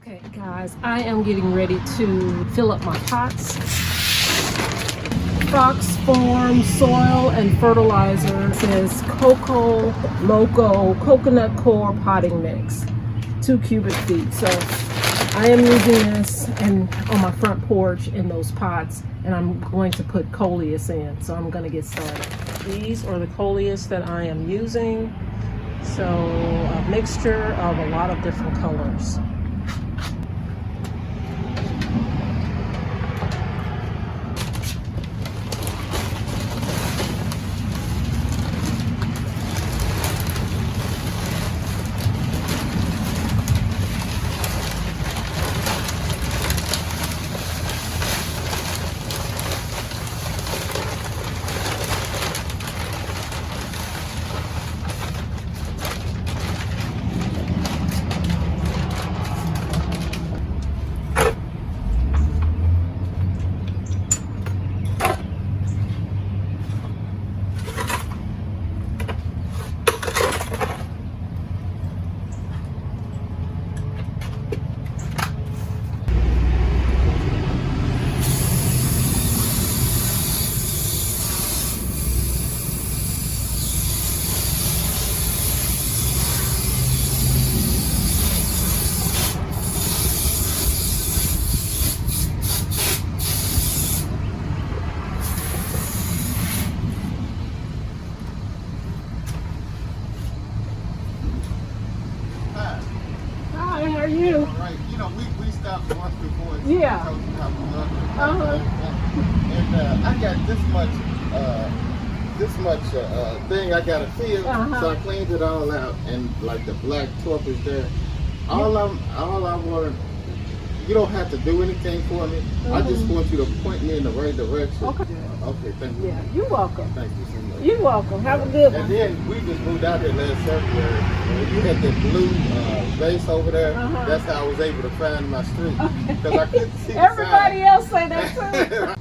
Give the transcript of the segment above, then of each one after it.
Okay guys, I am getting ready to fill up my pots. Fox Farm soil and fertilizer. It says Coco Loco coconut core potting mix, 2 cubic feet. So I am using this and on my front porch in those pots, and I'm going to put coleus in. So I'm going to get started. These are the coleus that I am using. So a mixture of a lot of different colors. How are you? All right. You know, we stopped once before. Yeah. And I got this much thing I got to fill. So I cleaned it all out, and like the black torp is there. All I want. You don't have to do anything for me. I just want you to point me in the right direction. Okay. Okay. Thank you. Yeah. You're welcome. Thank you so much. You're welcome. Have a good one. And then we just moved out here last February. You had that blue base over there. That's how I was able to find my street. Because I couldn't see the Everybody sign. else say that too.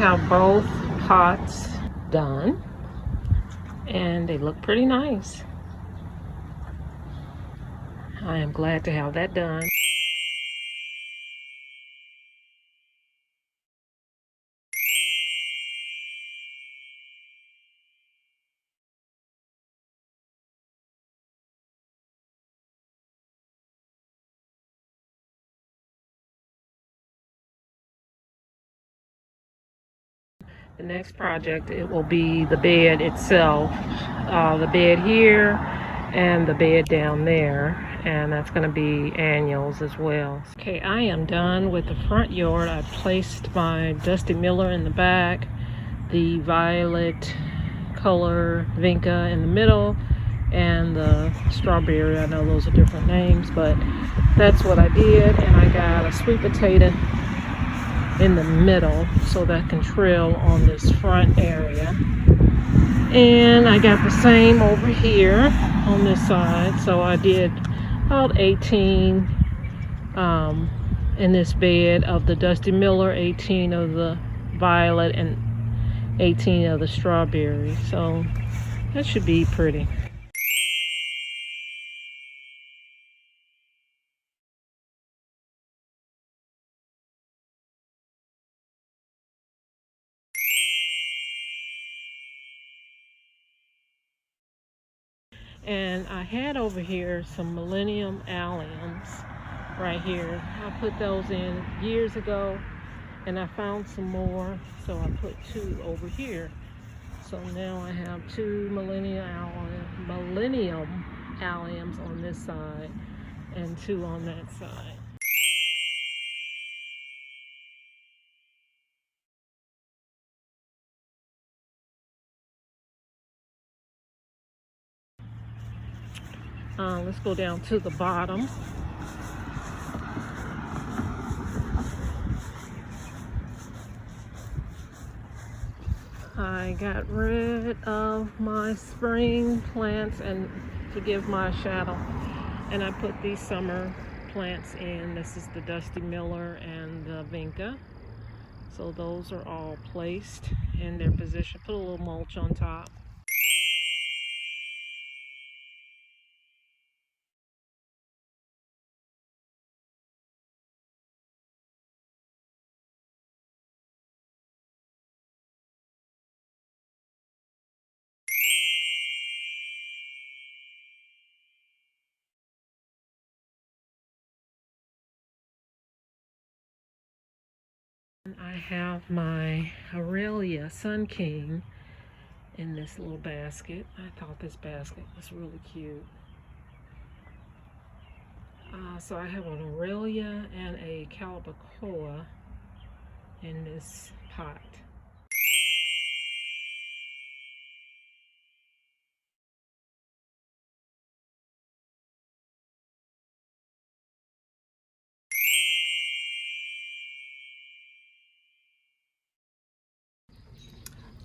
have both pots done, and they look pretty nice. I am glad to have that done. The next project, it will be the bed itself, the bed here and the bed down there, and that's going to be annuals as well. Okay, I am done with the front yard. I placed my Dusty Miller in the back, the violet color Vinca in the middle, and the strawberry. I know those are different names, but that's what I did. And I got a sweet potato in the middle so that can trail on this front area, and I got the same over here on this side. So I did about 18 in this bed of the Dusty Miller, 18 of the violet, and 18 of the strawberry. So that should be pretty. And I had over here some millennium alliums right here. I put those in years ago, and I found some more, so I put 2 over here. So now I have 2 millennium alliums on this side and 2 on that side. Let's go down to the bottom. I got rid of my spring plants and to give my shadow, and I put these summer plants in. This is the Dusty Miller and the Vinca. So those are all placed in their position. Put a little mulch on top. I have my Aurelia Sun King in this little basket. I thought this basket was really cute. So I have an Aurelia and a Calibacoa in this pot.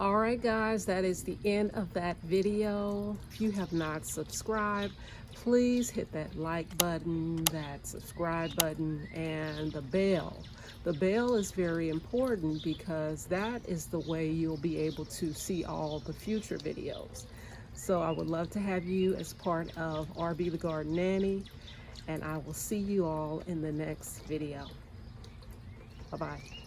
Alright guys, that is the end of that video. If you have not subscribed, please hit that like button, that subscribe button, and the bell. The bell is very important because that is the way you'll be able to see all the future videos. So I would love to have you as part of RB the Garden Nanny, and I will see you all in the next video. Bye-bye.